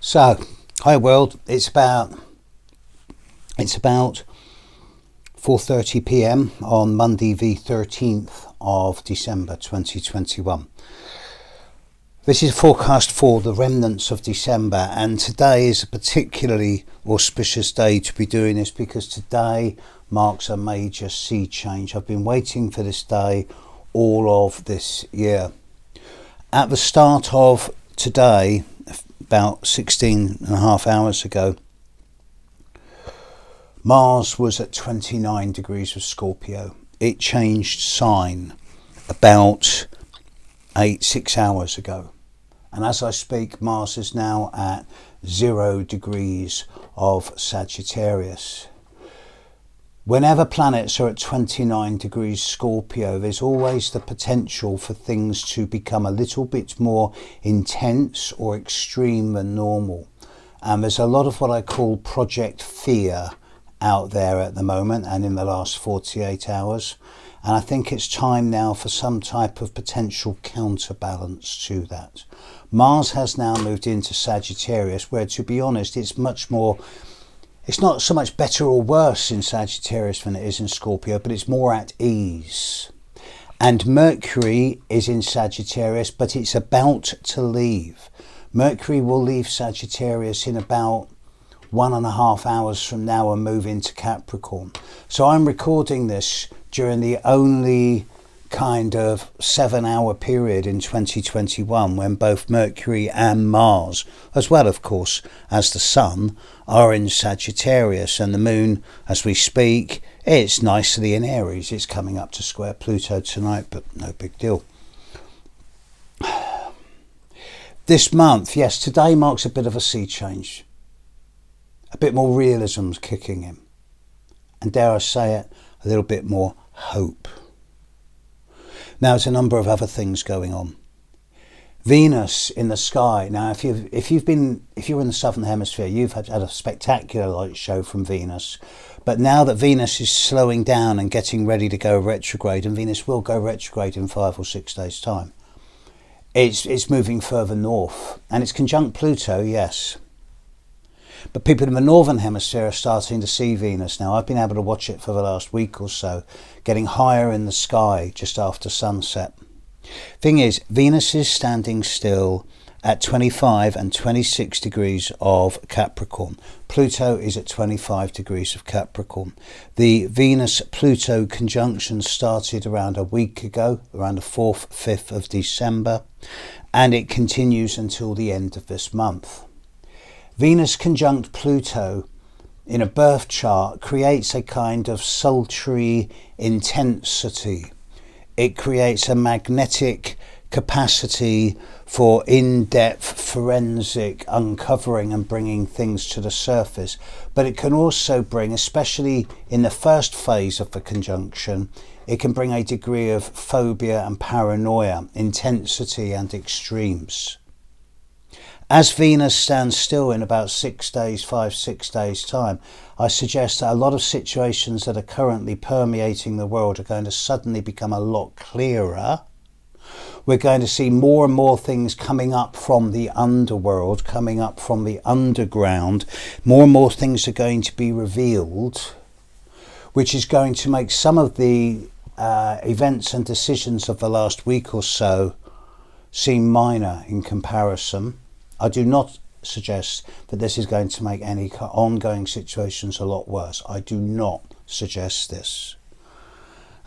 So, hi world. It's about 4:30 p.m. on Monday, the 13th of December 2021. This is forecast for the remnants of December, and today is a particularly auspicious day to be doing this because today marks a major sea change. I've been waiting for this day all of this year. At the start of today, about 16 and a half hours ago, Mars was at 29 degrees of Scorpio. It changed sign about 6 hours ago. And as I speak, Mars is now at 0 degrees of Sagittarius. Whenever planets are at 29 degrees Scorpio, there's always the potential for things to become a little bit more intense or extreme than normal. And there's a lot of what I call project fear out there at the moment and in the last 48 hours. And I think it's time now for some type of potential counterbalance to that. Mars has now moved into Sagittarius, where, to be honest, it's not so much better or worse in Sagittarius than it is in Scorpio, but it's more at ease. And Mercury is in Sagittarius, but it's about to leave. Mercury will leave Sagittarius in about 1.5 hours from now and move into Capricorn. So I'm recording this during the only kind of 7-hour period in 2021 when both Mercury and Mars, as well of course as the Sun, are in Sagittarius, and the Moon, as we speak, it's nicely in Aries. It's coming up to square Pluto tonight, but no big deal. This month, yes, today marks a bit of a sea change. A bit more realism's kicking in, and dare I say it, a little bit more hope. Now, there's a number of other things going on. Venus in the sky. Now, if you're in the southern hemisphere, you've had a spectacular light show from Venus. But now that Venus is slowing down and getting ready to go retrograde, and Venus will go retrograde in 5 or 6 days' time, it's moving further north, and it's conjunct Pluto, yes. But people in the northern hemisphere are starting to see Venus now. I've been able to watch it for the last week or so, getting higher in the sky just after sunset. Thing is, Venus is standing still at 25 and 26 degrees of Capricorn. Pluto is at 25 degrees of Capricorn. The Venus-Pluto conjunction started around a week ago, around the 4th, 5th of December, and it continues until the end of this month. Venus conjunct Pluto in a birth chart creates a kind of sultry intensity. It creates a magnetic capacity for in-depth forensic uncovering and bringing things to the surface. But it can also bring, especially in the first phase of the conjunction, it can bring a degree of phobia and paranoia, intensity and extremes. As Venus stands still in about 6 days, 5-6 days time, I suggest that a lot of situations that are currently permeating the world are going to suddenly become a lot clearer. We're going to see more and more things coming up from the underworld, coming up from the underground. More and more things are going to be revealed, which is going to make some of the events and decisions of the last week or so seem minor in comparison. I do not suggest that this is going to make any ongoing situations a lot worse. I do not suggest this.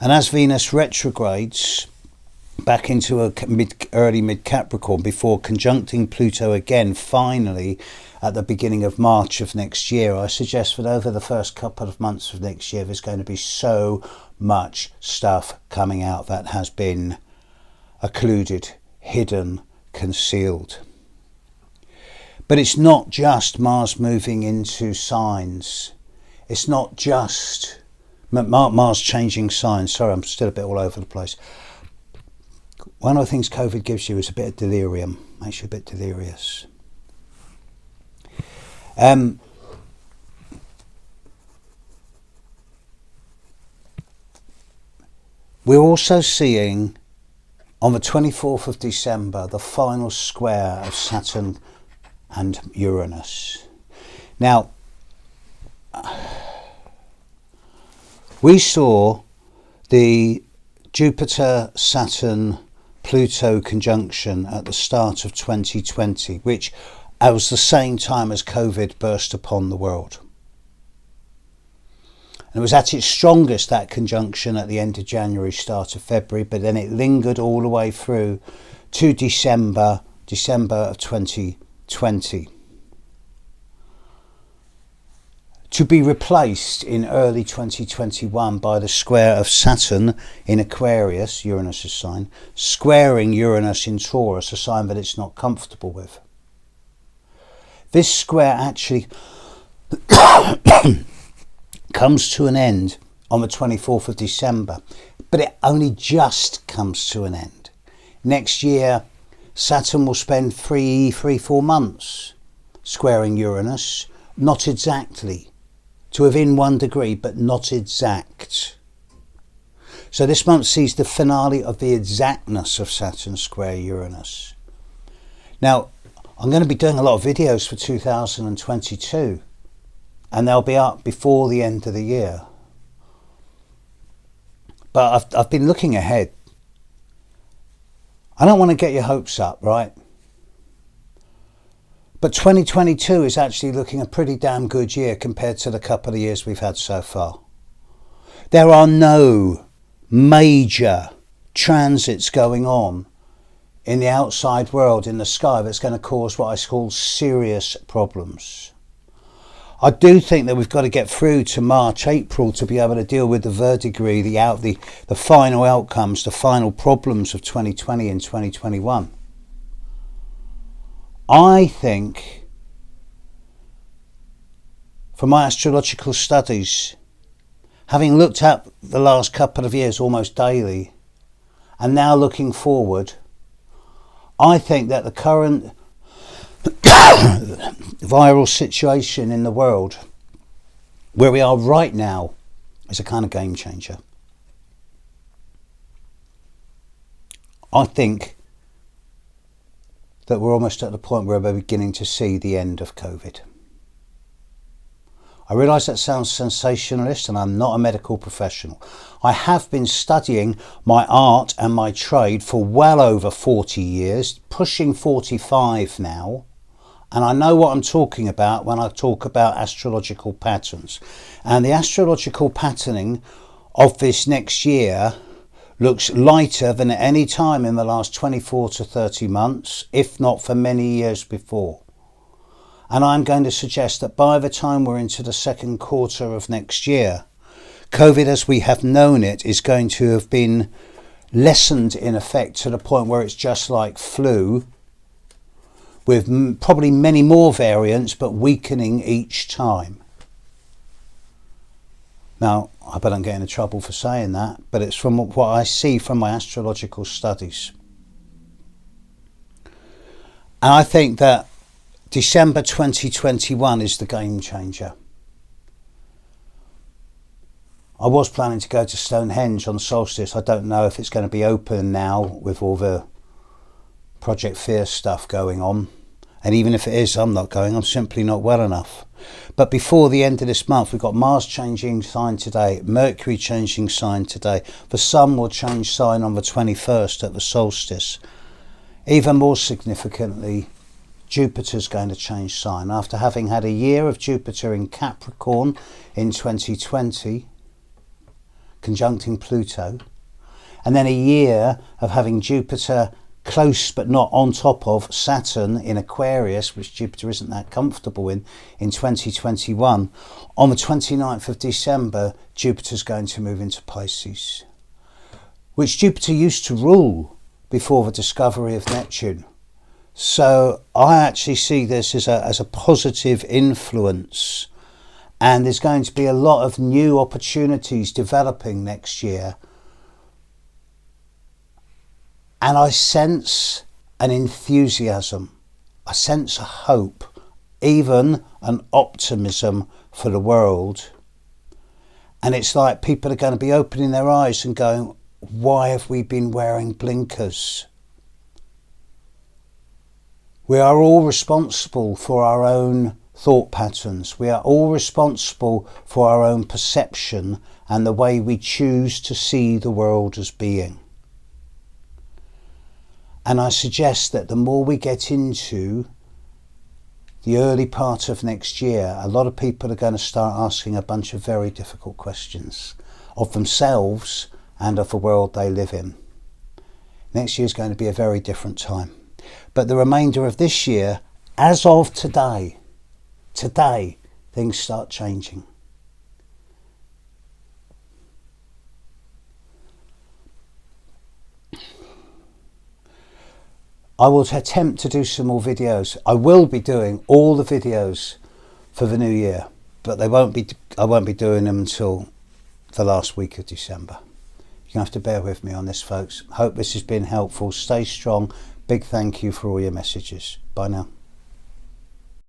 And as Venus retrogrades back into a early mid-Capricorn before conjuncting Pluto again finally at the beginning of March of next year, I suggest that over the first couple of months of next year there's going to be so much stuff coming out that has been occluded, hidden, concealed. But it's not just Mars moving into signs. It's not just Mars changing signs. Sorry, I'm still a bit all over the place. One of the things COVID gives you is a bit of delirium. Makes you a bit delirious. We're also seeing on the 24th of December the final square of Saturn and Uranus. Now, we saw the Jupiter, Saturn, Pluto conjunction at the start of 2020, which was the same time as COVID burst upon the world. And it was at its strongest, that conjunction, at the end of January, start of February, but then it lingered all the way through to December of 2020. To be replaced in early 2021 by the square of Saturn in Aquarius, Uranus' sign, squaring Uranus in Taurus, a sign that it's not comfortable with. This square actually comes to an end on the 24th of December, but it only just comes to an end. Next year, Saturn will spend 4 months squaring Uranus, not exactly, to within 1 degree, but not exact. So this month sees the finale of the exactness of Saturn square Uranus. Now, I'm going to be doing a lot of videos for 2022, and they'll be up before the end of the year. But I've been looking ahead. I don't want to get your hopes up, right? But 2022 is actually looking a pretty damn good year compared to the couple of years we've had so far. There are no major transits going on in the outside world, in the sky, that's going to cause what I call serious problems. I do think that we've got to get through to March, April to be able to deal with the verdigris, the final outcomes, the final problems of 2020 and 2021. I think, from my astrological studies, having looked at the last couple of years almost daily, and now looking forward, I think that the current viral situation in the world, where we are right now, is a kind of game changer. I think that we're almost at the point where we're beginning to see the end of COVID. I realise that sounds sensationalist, and I'm not a medical professional. I have been studying my art and my trade for well over 40 years, pushing 45 now, and I know what I'm talking about when I talk about astrological patterns. And the astrological patterning of this next year looks lighter than at any time in the last 24 to 30 months, if not for many years before. And I'm going to suggest that by the time we're into the second quarter of next year, COVID as we have known it is going to have been lessened in effect to the point where it's just like flu, with probably many more variants, but weakening each time. Now, I bet I'm getting in trouble for saying that, but it's from what I see from my astrological studies. And I think that December 2021 is the game changer. I was planning to go to Stonehenge on solstice. I don't know if it's going to be open now with all the Project Fear stuff going on. And even if it is, I'm not going. I'm simply not well enough. But before the end of this month, we've got Mars changing sign today, Mercury changing sign today. The Sun will change sign on the 21st at the solstice. Even more significantly, Jupiter's going to change sign. After having had a year of Jupiter in Capricorn in 2020, conjuncting Pluto, and then a year of having Jupiter close but not on top of Saturn in Aquarius, which Jupiter isn't that comfortable in 2021. On the 29th of December, Jupiter's going to move into Pisces, which Jupiter used to rule before the discovery of Neptune. So I actually see this as a positive influence, and there's going to be a lot of new opportunities developing next year. And I sense an enthusiasm, I sense a hope, even an optimism for the world. And it's like people are going to be opening their eyes and going, why have we been wearing blinkers? We are all responsible for our own thought patterns. We are all responsible for our own perception and the way we choose to see the world as being. And I suggest that the more we get into the early part of next year, a lot of people are going to start asking a bunch of very difficult questions of themselves and of the world they live in. Next year is going to be a very different time. But the remainder of this year, as of today, things start changing. I will attempt to do some more videos. I will be doing all the videos for the new year, but I won't be doing them until the last week of December. You're going to have to bear with me on this, folks. Hope this has been helpful. Stay strong. Big thank you for all your messages. Bye now.